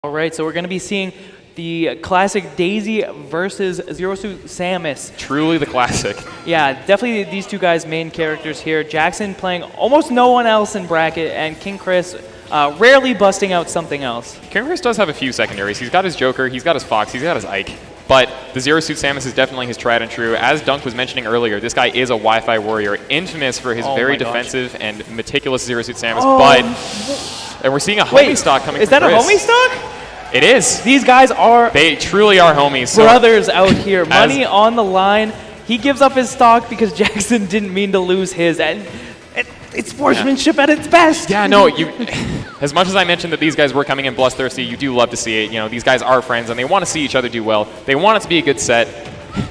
All right, so we're going to be seeing the classic Daisy versus Zero Suit Samus. Truly the classic. Yeah, definitely these two guys' main characters here. Jackson playing almost no one else in bracket, and King Chris rarely busting out something else. King Chris does have a few secondaries. He's got his Joker, he's got his Fox, he's got his Ike. But the Zero Suit Samus is definitely his tried and true. As Dunk was mentioning earlier, this guy is a Wi-Fi warrior, infamous for his very defensive and meticulous Zero Suit Samus. And we're seeing a homie stock coming from Chris. Is that a homie stock? It is. These guys are... They truly are homies. Brothers out here. Money on the line. He gives up his stock because Jackson didn't mean to lose his. And it's sportsmanship at its best. Yeah, no, as much as I mentioned that these guys were coming in bloodthirsty, you do love to see it. You know, these guys are friends, and they want to see each other do well. They want it to be a good set,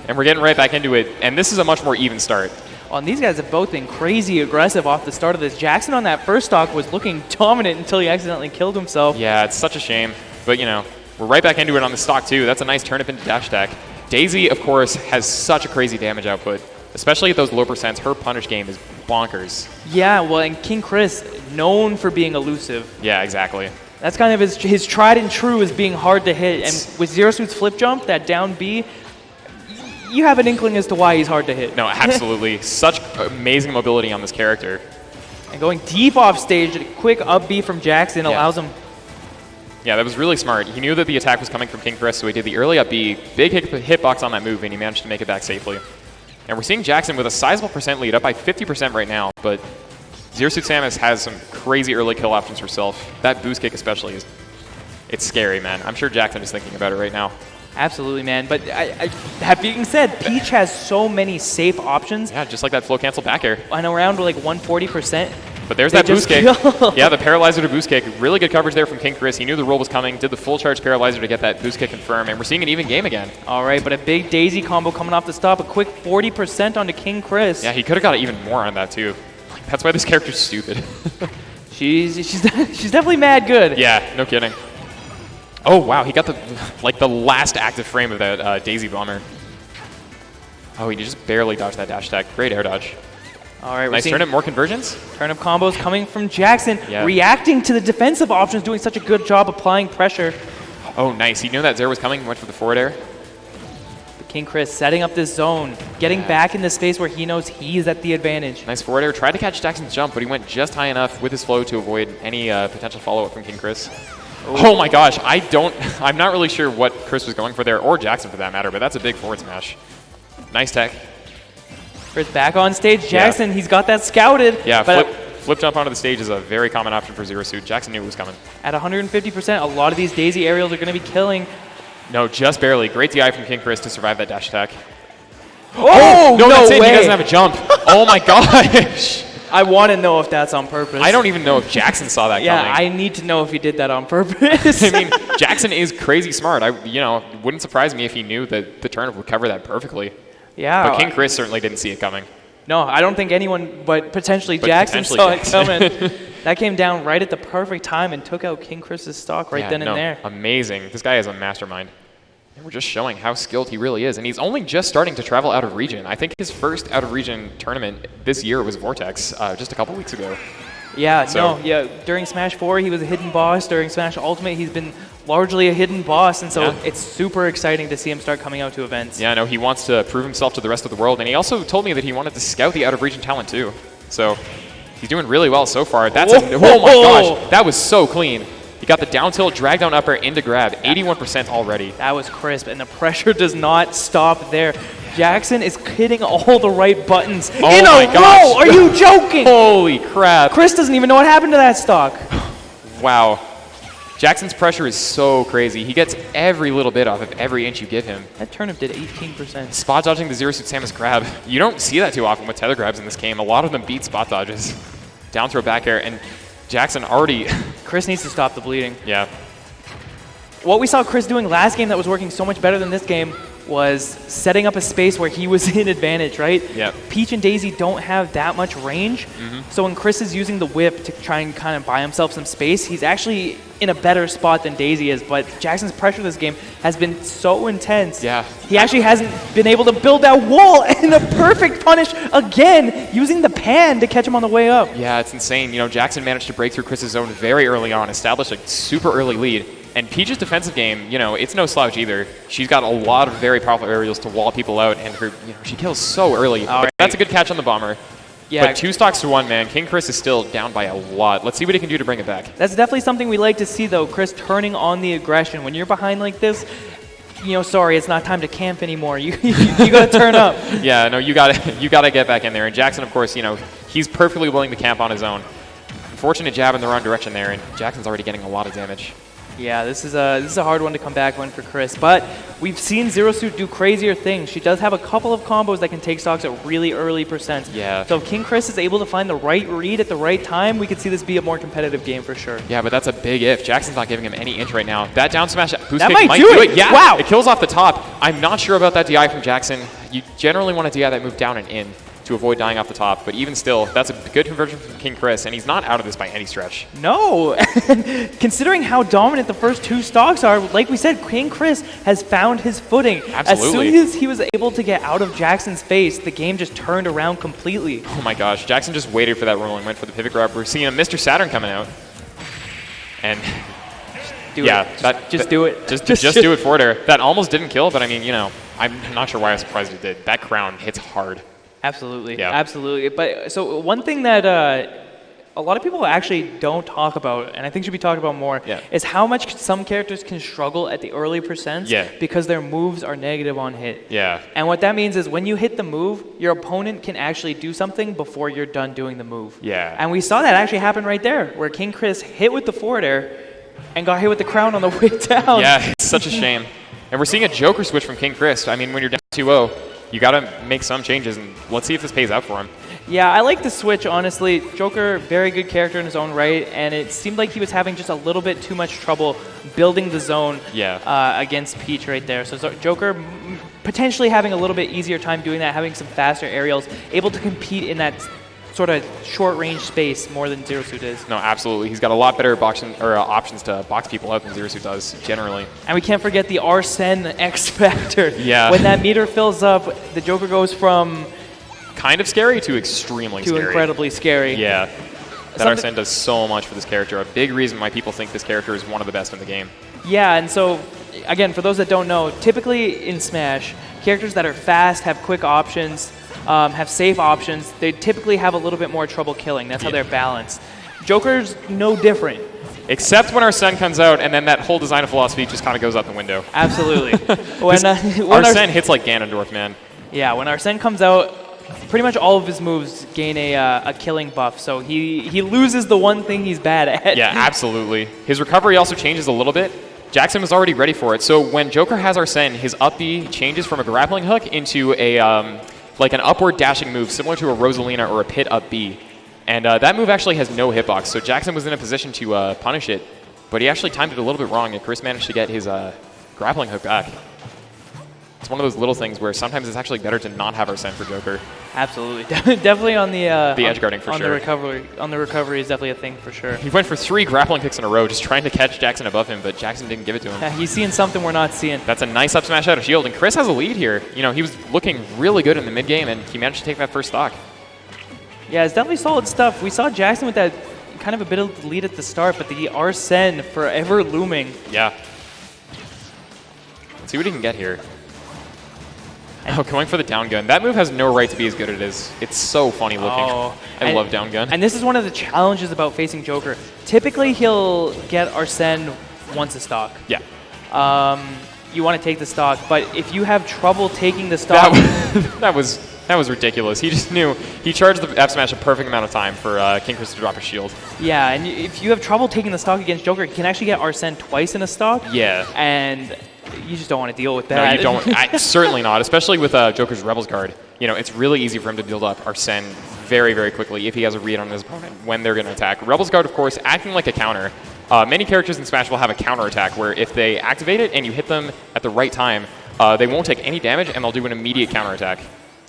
and we're getting right back into it. And this is a much more even start. Well, and these guys have both been crazy aggressive off the start of this. Jackson on that first stock was looking dominant until he accidentally killed himself. Yeah, it's such a shame. But, you know, we're right back into it on the stock, too. That's a nice turnip into dash attack. Daisy, of course, has such a crazy damage output, especially at those low percents. Her punish game is bonkers. Yeah, well, and King Chris, known for being elusive. Yeah, exactly. That's kind of his tried and true is being hard to hit. And with Zero Suit's flip jump, that down B, you have an inkling as to why he's hard to hit. No, absolutely. Such amazing mobility on this character. And going deep off stage, a quick up B from Jackson allows him. Yeah, that was really smart. He knew that the attack was coming from King Chris, so he did the early up B, big hitbox on that move, and he managed to make it back safely. And we're seeing Jackson with a sizable percent lead, up by 50% right now, but Zero Suit Samus has some crazy early kill options herself. That boost kick especially it's scary, man. I'm sure Jackson is thinking about it right now. Absolutely, man. But that being said, Peach has so many safe options. Yeah, just like that flow cancel back air. And around like 140%. But there's that boost kick. Yeah, the paralyzer to boost kick. Really good coverage there from King Chris. He knew the roll was coming, did the full charge paralyzer to get that boost kick confirmed, and we're seeing an even game again. All right, but a big Daisy combo coming off the stop. A quick 40% onto King Chris. Yeah, he could have got even more on that too. That's why this character's stupid. she's definitely mad good. Yeah, no kidding. Oh wow, he got the last active frame of that Daisy bomber. Oh, he just barely dodged that dash attack. Great air dodge. All right, nice turnip, more conversions. Turnip combos coming from Jackson, reacting to the defensive options, doing such a good job applying pressure. Oh, nice. He knew that Zero was coming, went for the forward air. King Chris setting up this zone, getting back in the space where he knows he's at the advantage. Nice forward air. Tried to catch Jackson's jump, but he went just high enough with his flow to avoid any potential follow-up from King Chris. Oh my gosh, I'm not really sure what Chris was going for there, or Jackson for that matter, but that's a big forward smash. Nice tech. Chris back on stage. Jackson, he's got that scouted. Yeah, flip jump onto the stage is a very common option for Zero Suit. Jackson knew it was coming. At 150%, a lot of these Daisy aerials are going to be killing. No, just barely. Great DI from King Chris to survive that dash attack. Oh, no that's way. it. He doesn't have a jump. Oh my gosh. I want to know if that's on purpose. I don't even know if Jackson saw that coming. Yeah, I need to know if he did that on purpose. I mean, Jackson is crazy smart. Wouldn't surprise me if he knew that the turnip would cover that perfectly. Yeah. But King Chris certainly didn't see it coming. No, I don't think anyone but potentially Jackson saw it coming. That came down right at the perfect time and took out King Chris's stock right then and there. Amazing. This guy is a mastermind. And we're just showing how skilled he really is. And he's only just starting to travel out of region. I think his first out of region tournament this year was Vortex just a couple weeks ago. Yeah, during Smash 4, he was a hidden boss. During Smash Ultimate, he's been largely a hidden boss. And so it's super exciting to see him start coming out to events. Yeah, no, he wants to prove himself to the rest of the world. And he also told me that he wanted to scout the out of region talent too. So he's doing really well so far. That's oh my gosh, that was so clean. He got the down tilt, drag down upper into grab, 81% already. That was crisp, and the pressure does not stop there. Jackson is hitting all the right buttons in a row. Are you joking? Holy crap. Chris doesn't even know what happened to that stock. Wow. Jackson's pressure is so crazy. He gets every little bit off of every inch you give him. That turnip did 18%. Spot dodging the Zero Suit Samus grab. You don't see that too often with tether grabs in this game. A lot of them beat spot dodges. Down throw back air, and Jackson already... Chris needs to stop the bleeding. Yeah. What we saw Chris doing last game that was working so much better than this game was setting up a space where he was in advantage, right? Yep. Peach and Daisy don't have that much range, so when Chris is using the whip to try and kind of buy himself some space, he's actually in a better spot than Daisy is, but Jackson's pressure this game has been so intense. Yeah. He actually hasn't been able to build that wall, and the perfect punish again, using the pan to catch him on the way up. Yeah, it's insane. You know, Jackson managed to break through Chris's zone very early on, establish a super early lead, And Peach's defensive game, you know, it's no slouch either. She's got a lot of very powerful aerials to wall people out, and her, you know, she kills so early. But that's a good catch on the bomber. Yeah. But 2 stocks to 1, man. King Chris is still down by a lot. Let's see what he can do to bring it back. That's definitely something we like to see, though. Chris turning on the aggression. When you're behind like this, you know, sorry, it's not time to camp anymore. You got to turn up. Yeah, no, you got to get back in there. And Jackson, of course, you know, he's perfectly willing to camp on his own. Unfortunate jab in the wrong direction there, and Jackson's already getting a lot of damage. Yeah, this is a hard one to come back on for Chris, but we've seen Zero Suit do crazier things. She does have a couple of combos that can take stocks at really early percents. Yeah. So if King Chris is able to find the right read at the right time, we could see this be a more competitive game for sure. Yeah, but that's a big if. Jackson's not giving him any inch right now. That down smash boost that kick might do it. Yeah, wow. It kills off the top. I'm not sure about that DI from Jackson. You generally want to DI that move down and in to avoid dying off the top, but even still, that's a good conversion from King Chris, and he's not out of this by any stretch. No, considering how dominant the first 2 stocks are, like we said, King Chris has found his footing. Absolutely. As soon as he was able to get out of Jackson's face, the game just turned around completely. Oh my gosh, Jackson just waited for that roll and went for the pivot grab. We're seeing a Mr. Saturn coming out. And do it. Just do it. Just do it for her. That almost didn't kill, but I mean, you know, I'm not sure why I'm surprised it did. That crown hits hard. Absolutely, yeah. Absolutely. But so one thing that a lot of people actually don't talk about, and I think should be talked about more, is how much some characters can struggle at the early percents because their moves are negative on hit. Yeah. And what that means is when you hit the move, your opponent can actually do something before you're done doing the move. Yeah. And we saw that actually happen right there, where King Chris hit with the forward air and got hit with the crown on the way down. Yeah, it's such a shame. And we're seeing a Joker switch from King Chris. I mean, when you're down 2-0, you got to make some changes, and let's see if this pays out for him. Yeah, I like the switch, honestly. Joker, very good character in his own right, and it seemed like he was having just a little bit too much trouble building the zone against Peach right there. So Joker potentially having a little bit easier time doing that, having some faster aerials, able to compete in that sort of short-range space more than Zero Suit is. No, absolutely. He's got a lot better options to box people out than Zero Suit does, generally. And we can't forget the Arsene X factor. Yeah. When that meter fills up, the Joker goes from kind of scary to extremely scary. To incredibly scary. Yeah. That Arsene does so much for this character. A big reason why people think this character is one of the best in the game. Yeah, and so, again, for those that don't know, typically in Smash, characters that are fast, have quick options, have safe options, they typically have a little bit more trouble killing. That's how they're balanced. Joker's no different. Except when Arsene comes out, and then that whole design of philosophy just kind of goes out the window. Absolutely. when Arsene hits like Ganondorf, man. Yeah, when Arsene comes out, pretty much all of his moves gain a killing buff, so he loses the one thing he's bad at. Yeah, absolutely. His recovery also changes a little bit. Jackson was already ready for it. So when Joker has Arsene, his up B changes from a grappling hook into a like an upward dashing move, similar to a Rosalina or a pit up B. And that move actually has no hitbox, so Jackson was in a position to punish it, but he actually timed it a little bit wrong, and Chris managed to get his grappling hook back. It's one of those little things where sometimes it's actually better to not have Arsene for Joker. Absolutely. Definitely on the edge guarding for sure. On the recovery is definitely a thing for sure. He went for 3 grappling kicks in a row just trying to catch Jackson above him, but Jackson didn't give it to him. Yeah, he's seeing something we're not seeing. That's a nice up smash out of shield, and Chris has a lead here. You know, he was looking really good in the mid game, and he managed to take that first stock. Yeah, it's definitely solid stuff. We saw Jackson with that kind of a bit of lead at the start, but the Arsene forever looming. Yeah. Let's see what he can get here. Oh, going for the down gun. That move has no right to be as good as it is. It's so funny looking. I love down gun. And this is one of the challenges about facing Joker. Typically, he'll get Arsene once a stock. Yeah. You want to take the stock, but if you have trouble taking the stock... That was ridiculous. He just knew. He charged the F smash a perfect amount of time for King Chris to drop a shield. Yeah, and if you have trouble taking the stock against Joker, you can actually get Arsene twice in a stock. Yeah. And you just don't want to deal with that. No, you don't. Certainly not, especially with Joker's Rebels guard. You know, it's really easy for him to build up Arsene very, very quickly if he has a read on his opponent when they're going to attack. Rebels guard, of course, acting like a counter. Many characters in Smash will have a counter attack where if they activate it and you hit them at the right time, they won't take any damage and they'll do an immediate counter attack.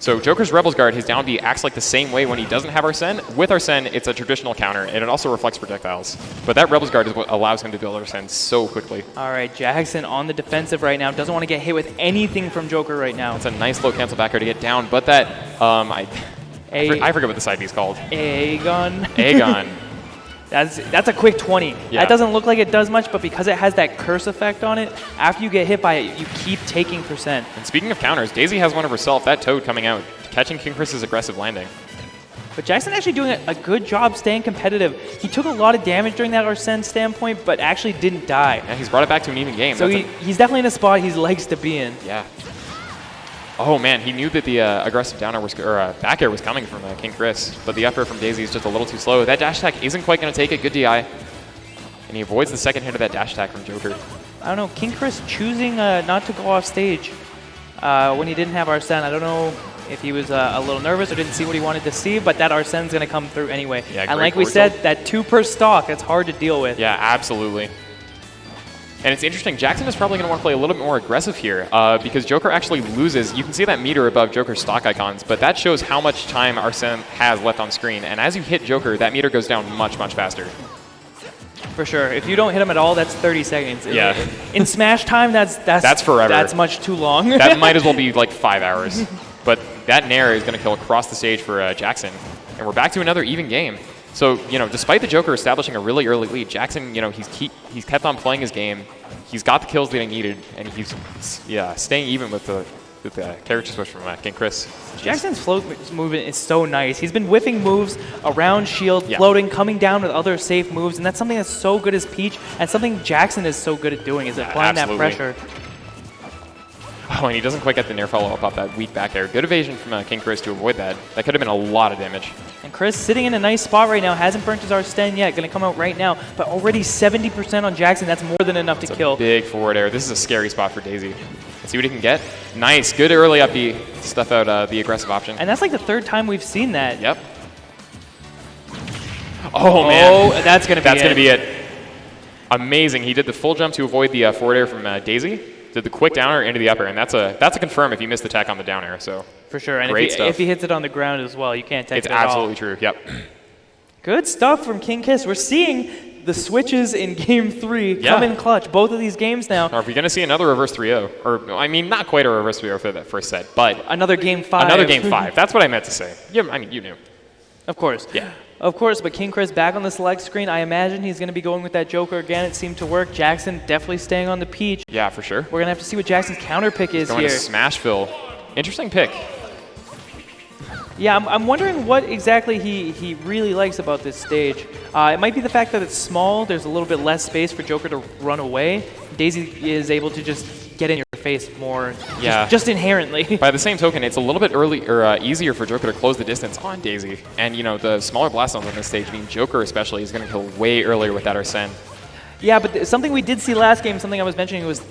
So Joker's Rebels Guard, his down B, acts like the same way when he doesn't have Arsene. With Arsene, it's a traditional counter, and it also reflects projectiles. But that Rebels Guard is what allows him to build Arsene so quickly. All right, Jackson on the defensive right now. Doesn't want to get hit with anything from Joker right now. It's a nice low cancel back air to get down, but that, I forget what the side B is called. Aegon. Aegon. That's a quick 20. Yeah. That doesn't look like it does much, but because it has that curse effect on it, after you get hit by it, you keep taking percent. And speaking of counters, Daisy has one of herself. That Toad coming out, catching King Chris's aggressive landing. But Jackson actually doing a good job staying competitive. He took a lot of damage during that Arsene standpoint, but actually didn't die. Yeah, he's brought it back to an even game. So he's definitely in a spot he likes to be in. Yeah. Oh man, he knew that the aggressive down air was, or back air was coming from King Chris, but the up air from Daisy is just a little too slow. That dash attack isn't quite going to take it. Good DI. And he avoids the second hit of that dash attack from Joker. I don't know, King Chris choosing not to go off stage when he didn't have Arsene. I don't know if he was a little nervous or didn't see what he wanted to see, but that Arsene's going to come through anyway. Yeah, and like we said, that 2 per stock, it's hard to deal with. Yeah, absolutely. And it's interesting, Jackson is probably going to want to play a little bit more aggressive here because Joker actually loses. You can see that meter above Joker's stock icons, but that shows how much time Arsene has left on screen. And as you hit Joker, that meter goes down much, much faster. For sure. If you don't hit him at all, that's 30 seconds. Yeah. In Smash time, that's forever. That's much too long. That might as well be like 5 hours. But that Nair is going to kill across the stage for Jackson. And we're back to another even game. So, despite the Joker establishing a really early lead, Jackson, he's kept on playing his game. He's got the kills that he needed, and he's staying even with the character switch from King Chris. Jackson's float movement is so nice. He's been whiffing moves around shield, floating, coming down with other safe moves, and that's something that's so good as Peach, and something Jackson is so good at doing, is applying that pressure. Oh, and he doesn't quite get the Nair follow-up off that weak back air. Good evasion from King Chris to avoid that. That could have been a lot of damage. And Chris sitting in a nice spot right now, hasn't burnt his Arsene yet, going to come out right now, but already 70% on Jackson. That's more than enough to kill. Big forward air. This is a scary spot for Daisy. Let's see what he can get. Nice, good early up B. Stuff out the aggressive option. And that's like the 3rd time we've seen that. Yep. Oh, man. Oh, that's going to be it. Amazing. He did the full jump to avoid the forward air from Daisy. Did the quick down air into the up air, and that's a confirm if you missed the tech on the down air. So for sure, and great stuff. If he hits it on the ground as well, you can't tech it at all. It's absolutely true. Yep. Good stuff from King Kiss. We're seeing the switches in Game 3 come in clutch. Both of these games now. Are we going to see another reverse 3-0? Or I mean, not quite a reverse 3-0 for that first set, but another Game 5. Another Game 5. That's what I meant to say. Yeah, I mean, you knew. Of course. Yeah. Of course, but King Chris back on the select screen. I imagine he's going to be going with that Joker again. It seemed to work. Jackson definitely staying on the Peach. Yeah, for sure. We're going to have to see what Jackson's counter pick is going here. To Smashville. Interesting pick. Yeah, I'm wondering what exactly he really likes about this stage. It might be the fact that it's small. There's a little bit less space for Joker to run away. Daisy is able to just get in your face more, just inherently. By the same token, it's a little bit early or easier for Joker to close the distance on Daisy. And, the smaller blast zones on this stage, Joker especially, is going to kill way earlier with that Arsene. Yeah, but something we did see last game, something I was mentioning, was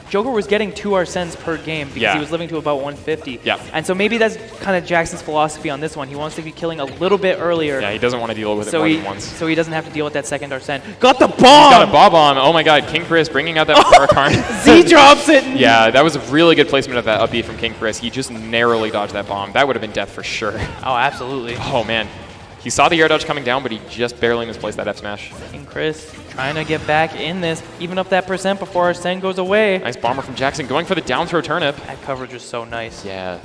Joker was getting 2 Arsenes per game because he was living to about 150. Yeah. And so maybe that's kind of Jackson's philosophy on this one. He wants to be killing a little bit earlier. Yeah, he doesn't want to deal with it more than once. So he doesn't have to deal with that second Arsene. Got the bomb! He's got a bomb. Oh my god, King Chris bringing out that power card. Z drops it! Yeah, that was a really good placement of that up B from King Chris. He just narrowly dodged that bomb. That would have been death for sure. Oh, absolutely. Oh man. He saw the air dodge coming down, but he just barely misplaced that F smash. King Chris trying to get back in this, even up that percent before Arsene goes away. Nice bomber from Jackson, going for the down throw turnip. That coverage was so nice. Yeah.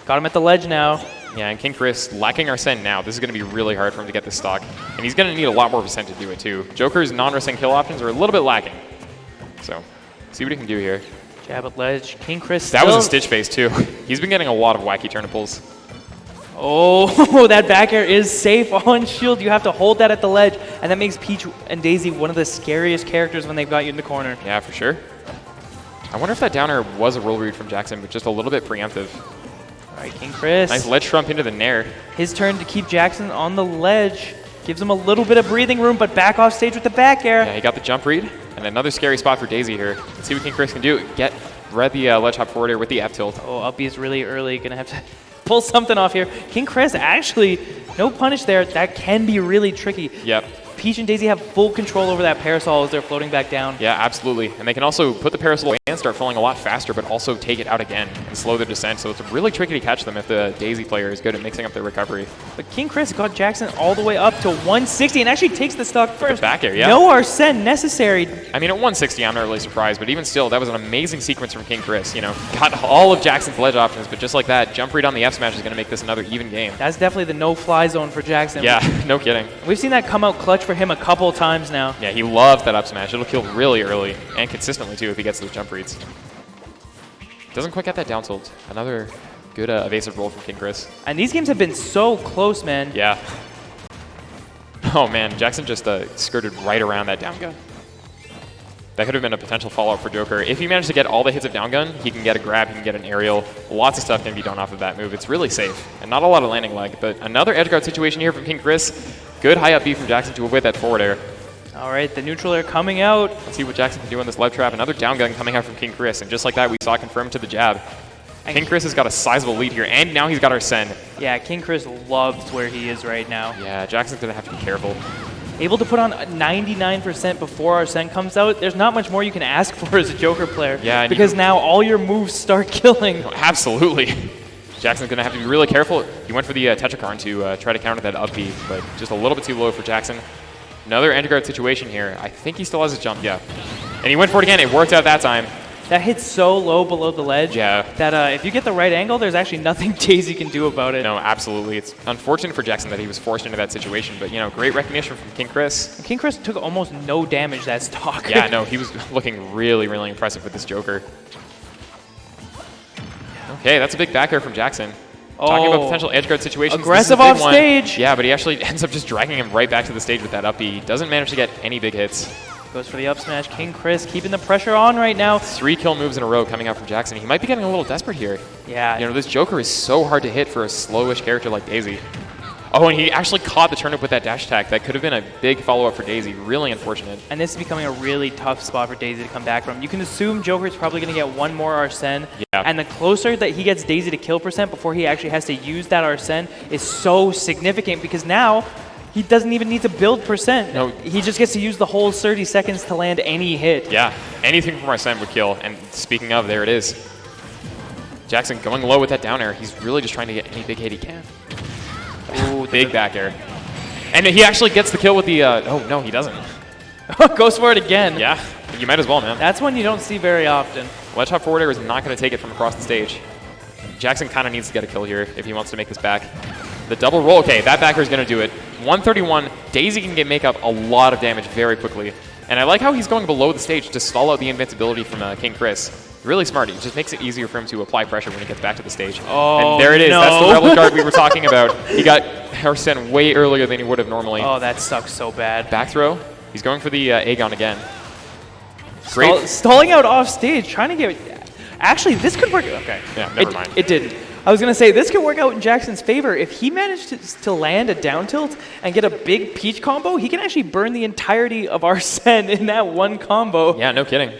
Got him at the ledge now. Yeah, and King Chris lacking Arsene now. This is going to be really hard for him to get this stock. And he's going to need a lot more percent to do it too. Joker's non-Arsene kill options are a little bit lacking. So, see what he can do here. Jab at ledge. King Chris That was a stitch face too. He's been getting a lot of wacky turnips. Oh, that back air is safe on shield. You have to hold that at the ledge, and that makes Peach and Daisy one of the scariest characters when they've got you in the corner. Yeah, for sure. I wonder if that down air was a roll read from Jackson, but just a little bit preemptive. All right, King Chris. Nice ledge trump into the Nair. His turn to keep Jackson on the ledge. Gives him a little bit of breathing room, but back off stage with the back air. Yeah, he got the jump read, and another scary spot for Daisy here. Let's see what King Chris can do. Read the ledge hop forward air with the F tilt. Oh, up B is really early. Gonna have to pull something off here. King Chris actually, no punish there. That can be really tricky. Yep. Peach and Daisy have full control over that parasol as they're floating back down. Yeah, absolutely. And they can also put the parasol away and again start falling a lot faster, but also take it out again and slow their descent. So it's really tricky to catch them if the Daisy player is good at mixing up their recovery. But King Chris got Jackson all the way up to 160 and actually takes the stock first. Back air, yeah. No Arsene necessary. I mean, at 160, I'm not really surprised, but even still, that was an amazing sequence from King Chris. You know, got all of Jackson's ledge options, but just like that, jump read on the F smash is going to make this another even game. That's definitely the no-fly zone for Jackson. Yeah, no kidding. We've seen that come out clutch for him a couple times now. Yeah, he loves that up smash. It'll kill really early and consistently too if he gets those jump reads. Doesn't quite get that down tilt. Another good evasive roll from King Chris. And these games have been so close, man. Yeah. Oh man, Jackson just skirted right around that down gun. That could have been a potential follow-up for Joker. If he managed to get all the hits of down gun, he can get a grab, he can get an aerial. Lots of stuff can be done off of that move. It's really safe, and not a lot of landing lag. But another edge guard situation here from King Chris. Good high up B from Jackson to avoid that forward air. All right, the neutral air coming out. Let's see what Jackson can do on this left trap. Another down gun coming out from King Chris, and just like that, we saw confirmed to the jab. King Chris has got a sizable lead here, and now he's got Arsene. Yeah, King Chris loves where he is right now. Yeah, Jackson's going to have to be careful. Able to put on 99% before Arsene comes out. There's not much more you can ask for as a Joker player. Yeah, because now all your moves start killing. Absolutely. Jackson's going to have to be really careful. He went for the Tetrakarn to try to counter that up B, but just a little bit too low for Jackson. Another end guard situation here. I think he still has his jump, yeah. And he went for it again. It worked out that time. That hits so low below the ledge that if you get the right angle, there's actually nothing Daisy can do about it. No, absolutely. It's unfortunate for Jackson that he was forced into that situation, but, you know, great recognition from King Chris. King Chris took almost no damage that stock. Yeah, no, he was looking really, really impressive with this Joker. Okay, that's a big back air from Jackson. Talking about potential edge guard situations. Aggressive off stage. Yeah, but he actually ends up just dragging him right back to the stage with that up B. Doesn't manage to get any big hits. Goes for the up smash. King Chris keeping the pressure on right now. 3 kill moves in a row coming out from Jackson. He might be getting a little desperate here. Yeah. You know, this Joker is so hard to hit for a slowish character like Daisy. Oh, and he actually caught the turnip with that dash attack. That could have been a big follow-up for Daisy. Really unfortunate. And this is becoming a really tough spot for Daisy to come back from. You can assume Joker's probably going to get one more Arsene. Yeah. And the closer that he gets Daisy to kill percent before he actually has to use that Arsene is so significant because now he doesn't even need to build percent. No. He just gets to use the whole 30 seconds to land any hit. Yeah, anything from Arsene would kill. And speaking of, there it is. Jackson going low with that down air. He's really just trying to get any big hit he can. Ooh, big back air. And he actually gets the kill with the, oh, no, he doesn't. Goes for it again. Yeah, you might as well, man. That's one you don't see very often. Ledge top forward air is not going to take it from across the stage. Jackson kind of needs to get a kill here if he wants to make this back. The double roll, okay, that back air is going to do it. 131, Daisy can make up a lot of damage very quickly. And I like how he's going below the stage to stall out the invincibility from King Chris. Really smart. It just makes it easier for him to apply pressure when he gets back to the stage. Oh, and there it is. no. That's the Rebel guard we were talking about. He got Arsene way earlier than he would have normally. Oh, that sucks so bad. Back throw. He's going for the Aegon again. Great. Stalling out off stage, trying to get... Actually, this could work... Okay. Yeah, never mind. It didn't. I was going to say, this could work out in Jackson's favor. If he managed to land a down tilt and get a big Peach combo, he can actually burn the entirety of Arsene in that one combo. Yeah, no kidding.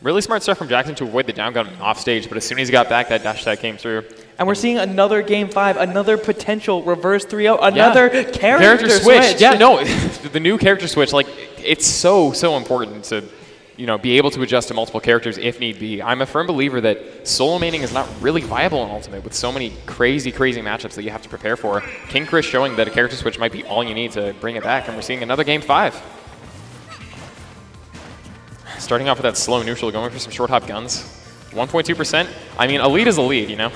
Really smart stuff from Jackson to avoid the down gun off stage, but as soon as he got back, that dash attack came through. And we're seeing another Game 5, another potential reverse 3-0, another character switch. Yeah, no, the new character switch, like, it's so important to, you know, be able to adjust to multiple characters if need be. I'm a firm believer that solo maining is not really viable in Ultimate with so many crazy matchups that you have to prepare for. King Chris showing that a character switch might be all you need to bring it back, and we're seeing another Game 5. Starting off with that slow neutral, going for some short hop guns. 1.2%. I mean, a lead is a lead, you know?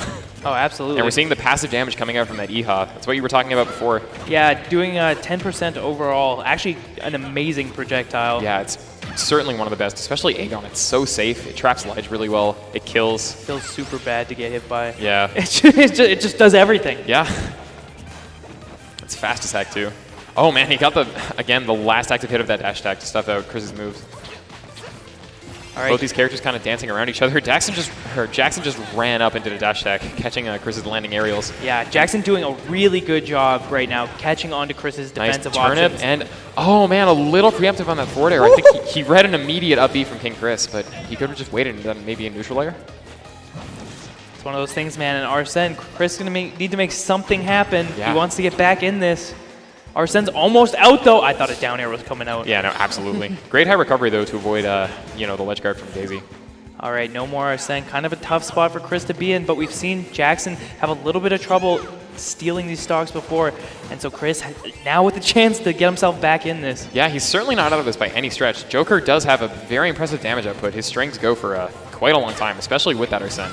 Oh, absolutely. And we're seeing the passive damage coming out from that EHA. That's what you were talking about before. Yeah, doing 10% overall. Actually, an amazing projectile. Yeah, it's certainly one of the best, especially Aegon. It's so safe. It traps ledge really well. It kills. Feels super bad to get hit by. Yeah. It just does everything. Yeah. It's fast attack, too. Oh, man, he got the last active hit of that dash attack to stuff out Chris's moves. All right. Both these characters kind of dancing around each other. Jackson just ran up into the dash attack, catching Chris's landing aerials. Yeah, Jackson doing a really good job right now, catching onto Chris's defensive turnip options. And, oh man, a little preemptive on that forward air. I think he read an immediate up B from King Chris, but he could have just waited and done maybe a neutral air. It's one of those things, man. And Arsene, Chris is going to need to make something happen. Yeah. He wants to get back in this. Arsene's almost out, though. I thought a down air was coming out. Yeah, no, absolutely. Great high recovery, though, to avoid, you know, the ledge guard from Daisy. All right, no more Arsene. Kind of a tough spot for Chris to be in, but we've seen Jackson have a little bit of trouble stealing these stocks before, and so Chris now with the chance to get himself back in this. Yeah, he's certainly not out of this by any stretch. Joker does have a very impressive damage output. His strings go for quite a long time, especially with that Arsene.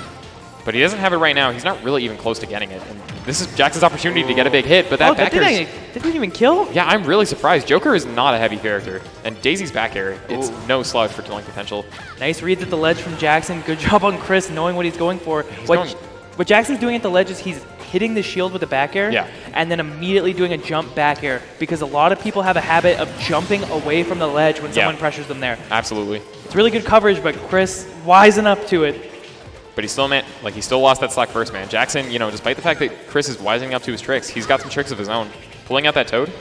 But he doesn't have it right now. He's not really even close to getting it. And this is Jackson's opportunity to get a big hit, but that back air didn't even kill? Yeah, I'm really surprised. Joker is not a heavy character, and Daisy's back air, it's no slouch for killing potential. Nice reads at the ledge from Jackson. Good job on Chris knowing what he's going for. What Jackson's doing at the ledge is he's hitting the shield with the back air and then immediately doing a jump back air, because a lot of people have a habit of jumping away from the ledge when someone pressures them there. Absolutely. It's really good coverage, but Chris wising up to it. But he still lost that stock first, man. Jackson, despite the fact that Chris is wising up to his tricks, he's got some tricks of his own. Pulling out that Toad.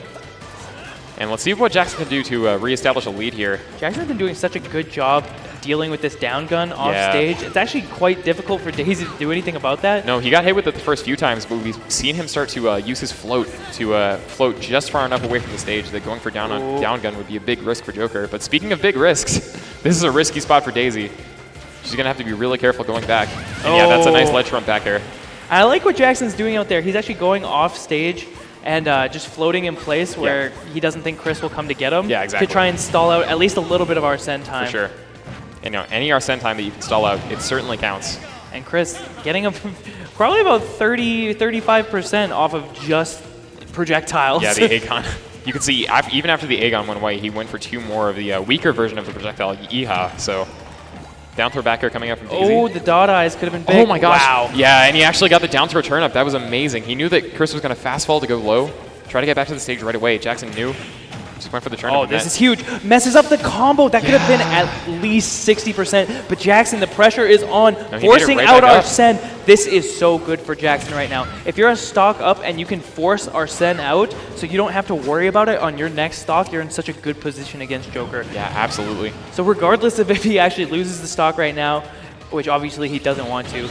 And let's see what Jackson can do to reestablish a lead here. Jackson's been doing such a good job dealing with this down gun off stage. It's actually quite difficult for Daisy to do anything about that. No, he got hit with it the first few times, but we've seen him start to use his float to float just far enough away from the stage that going for down gun would be a big risk for Joker. But speaking of big risks, this is a risky spot for Daisy. She's going to have to be really careful going back. And yeah, that's a nice ledge run back air. I like what Jackson's doing out there. He's actually going off stage and just floating in place where he doesn't think Chris will come to get him. Yeah, exactly. To try and stall out at least a little bit of Arsene time. For sure. And any Arsene time that you can stall out, it certainly counts. And Chris getting probably about 30-35% off of just projectiles. Yeah, the Aegon. You can see even after the Aegon went away, he went for 2 more of the weaker version of the projectile, Iha. So down throw back air coming up from Daisy. Oh, the dot eyes could have been big. Oh my gosh. Wow. Yeah, and he actually got the down throw turn up. That was amazing. He knew that Chris was going to fast fall to go low, try to get back to the stage right away. Jackson knew. Just went for the turn up. Oh, this is huge. Messes up the combo. That could have been at least 60%. But Jackson, the pressure is on, forcing out Arsene. This is so good for Jackson right now. If you're a stock up and you can force Arsene out so you don't have to worry about it on your next stock, you're in such a good position against Joker. Yeah, absolutely. So regardless of if he actually loses the stock right now, which obviously he doesn't want to,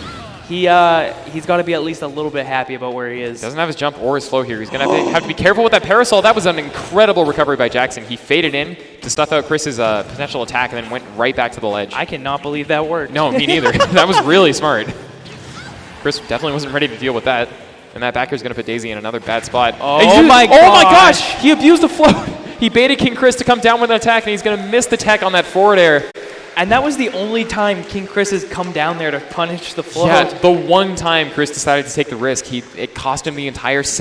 he's got to be at least a little bit happy about where he is. Doesn't have his jump or his flow here. He's going to have to be careful with that parasol. That was an incredible recovery by Jackson. He faded in to stuff out Chris's potential attack and then went right back to the ledge. I cannot believe that worked. No, me neither. That was really smart. Chris definitely wasn't ready to deal with that. And that backer is going to put Daisy in another bad spot. Oh my gosh! He abused the float. He baited King Chris to come down with an attack, and he's going to miss the tech on that forward air. And that was the only time King Chris has come down there to punish the float. Yeah, the one time Chris decided to take the risk, it cost him the entire set.